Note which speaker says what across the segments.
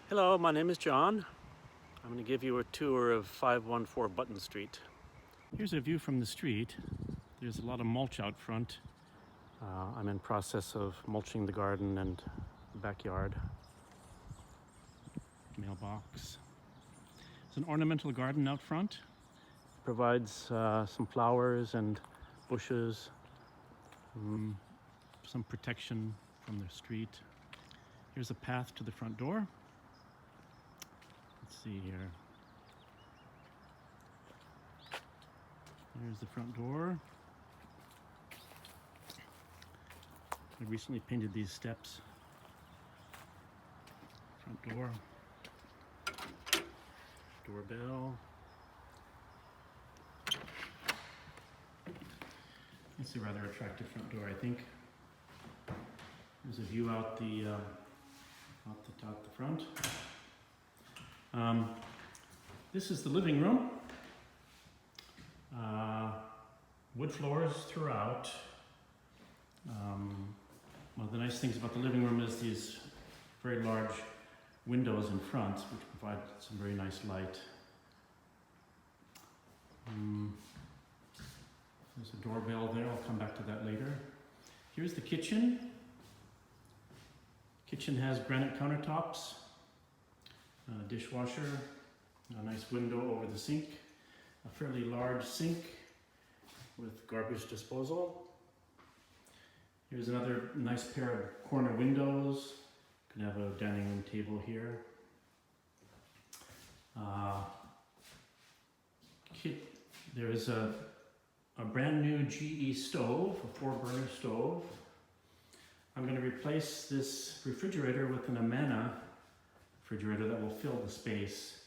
Speaker 1: Hello, my name is John. I'm going to give you a tour of 514 Button Street. Here's a view from the street. There's a lot of mulch out front. I'm in process of mulching the garden and backyard. Mailbox. It's an ornamental garden out front. It provides some flowers and bushes, some protection from the street. Here's a path to the front door. Let's see here. There's the front door. I recently painted these steps. Front door. Doorbell. It's a rather attractive front door, I think. There's a view out the top, the front. This is the living room. Wood floors throughout. One of the nice things about the living room is these very large windows in front, which provide some very nice light. There's a doorbell there, I'll come back to that later. Here's the kitchen. Kitchen has granite countertops, a dishwasher, a nice window over the sink, a fairly large sink with garbage disposal. Here's another nice pair of corner windows. You can have a dining room table here. There is a brand new GE stove, a 4-burner stove. I'm going to replace this refrigerator with an Amana refrigerator that will fill the space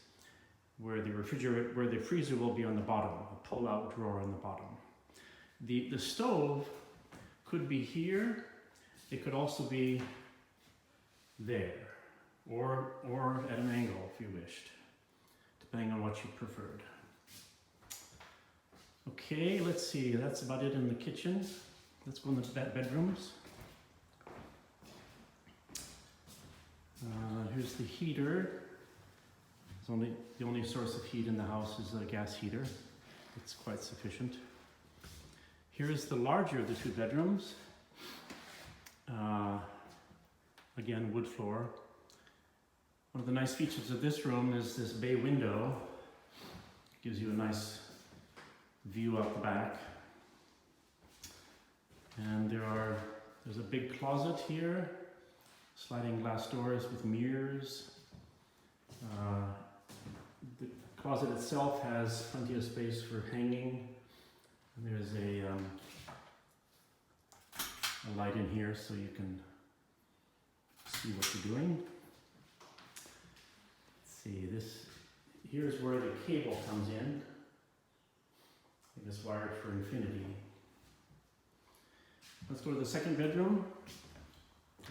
Speaker 1: where the freezer will be on the bottom, a pull-out drawer on the bottom. The stove could be here. It could also be there, or at an angle if you wished, depending on what you preferred. Okay, let's see. That's about it in the kitchen. Let's go in the bedrooms. Here's the heater. The only source of heat in the house is a gas heater. It's quite sufficient. Here's the larger of the two bedrooms. Again, wood floor. One of the nice features of this room is this bay window. Gives you a nice view out the back. And there's a big closet here. Sliding glass doors with mirrors. The closet itself has plenty of space for hanging. And there's a light in here so you can see what you're doing. Let's see, here's where the cable comes in. It is wired for infinity. Let's go to the second bedroom.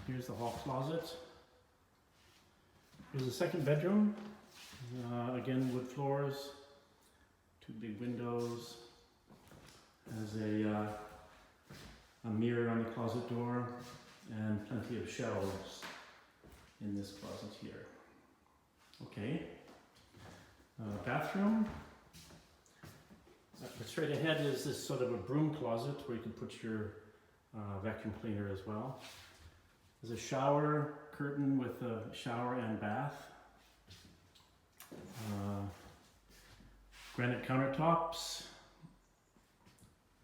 Speaker 1: Here's the hall closet. Here's the second bedroom. Again, wood floors, two big windows. Has a mirror on the closet door and plenty of shelves in this closet here. Okay. Bathroom. Straight ahead is this sort of a broom closet where you can put your vacuum cleaner as well. There's a shower curtain with a shower and bath. Granite countertops.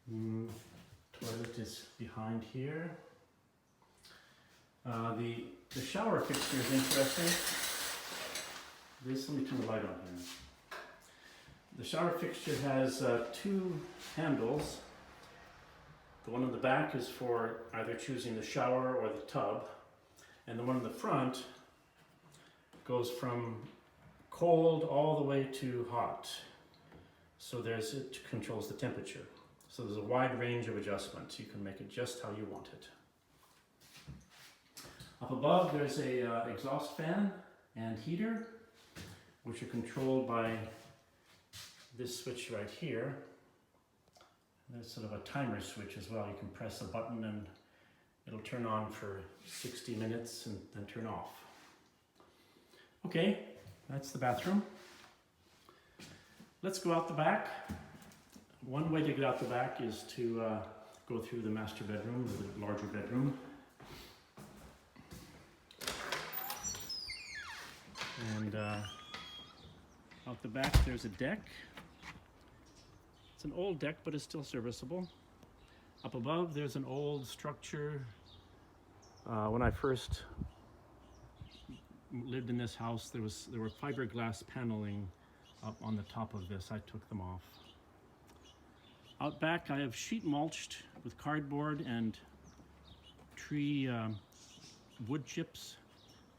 Speaker 1: Toilet is behind here. The shower fixture is interesting. Let me turn the light on here. The shower fixture has two handles. The one on the back is for either choosing the shower or the tub, and the one in the front goes from cold all the way to hot. So it controls the temperature. So there's a wide range of adjustments. You can make it just how you want it. Up above there's a exhaust fan and heater, which are controlled by this switch right here. There's sort of a timer switch as well. You can press a button and it'll turn on for 60 minutes and then turn off. Okay. Okay, that's the bathroom. Let's go out the back. One way to get out the back is to go through the master bedroom, the larger bedroom. And out the back there's a deck. It's an old deck, but it's still serviceable. Up above there's an old structure. When I first lived in this house, there were fiberglass paneling up on the top of this. I took them off. Out back I have sheet mulched with cardboard and tree wood chips.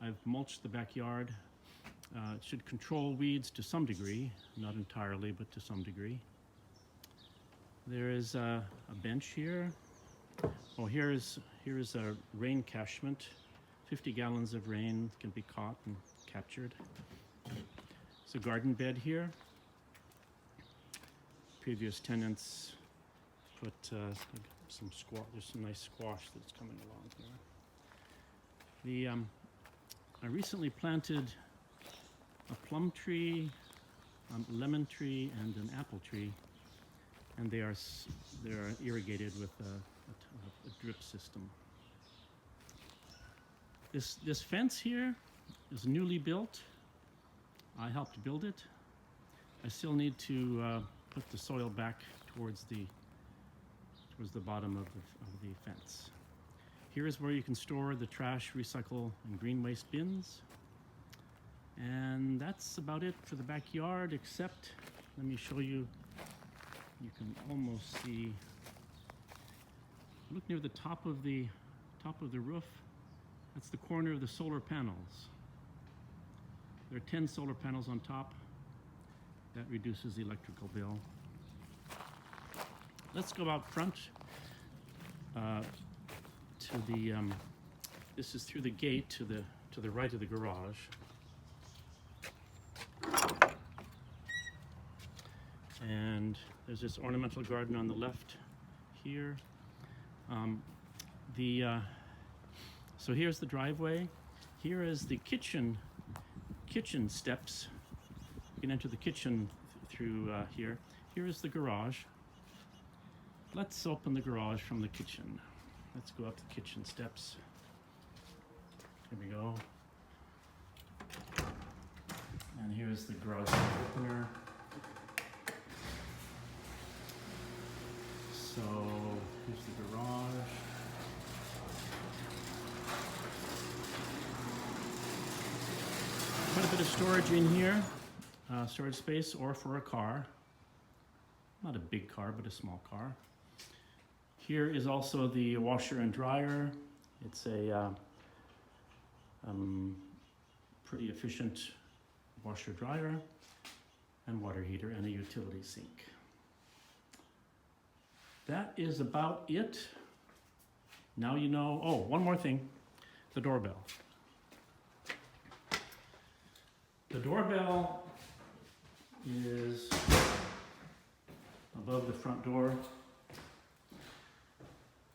Speaker 1: I've mulched the backyard. It should control weeds to some degree, not entirely, but to some degree. There is a bench here. Oh, here is a rain cachement. 50 gallons of rain can be caught and captured. There's a garden bed here. Previous tenants put some squash. There's some nice squash that's coming along here. I recently planted a plum tree, a lemon tree, and an apple tree, and they are irrigated with a drip system. This fence here is newly built. I helped build it. I still need to put the soil back towards the bottom of the fence. Here is where you can store the trash, recycle, and green waste bins. And that's about it for the backyard, except, let me show you, you can almost see, look near the top of the roof. That's the corner of the solar panels. There are 10 solar panels on top. That reduces the electrical bill. Let's go out front to the, this is through the gate to the right of the garage. And there's this ornamental garden on the left here. So here's the driveway. Here is the kitchen steps. You can enter the kitchen through here. Here is the garage. Let's open the garage from the kitchen. Let's go up the kitchen steps. Here we go. And here's the garage opener. So here's the garage. Quite a bit of storage in here, storage space, or for a car. Not a big car, but a small car. Here is also the washer and dryer. It's a pretty efficient washer dryer and water heater and a utility sink. That is about it. Now you know, oh, one more thing, the doorbell. The doorbell is above the front door.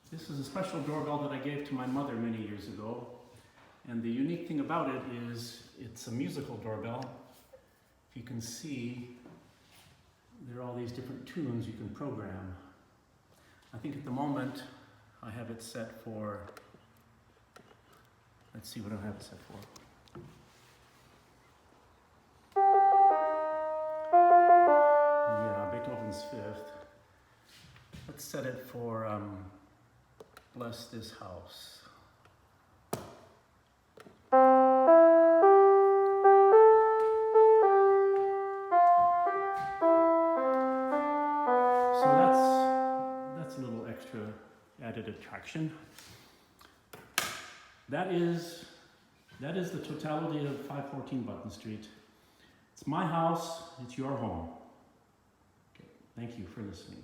Speaker 1: This is a special doorbell that I gave to my mother many years ago. And the unique thing about it is it's a musical doorbell. If you can see, there are all these different tunes you can program. I think at the moment I have it set for, let's see what I have it set for. Yeah, Beethoven's Fifth. Let's set it for Bless This House. So that's a little extra added attraction. That is the totality of 514 Button Street. It's my house, it's your home. Okay, thank you for listening.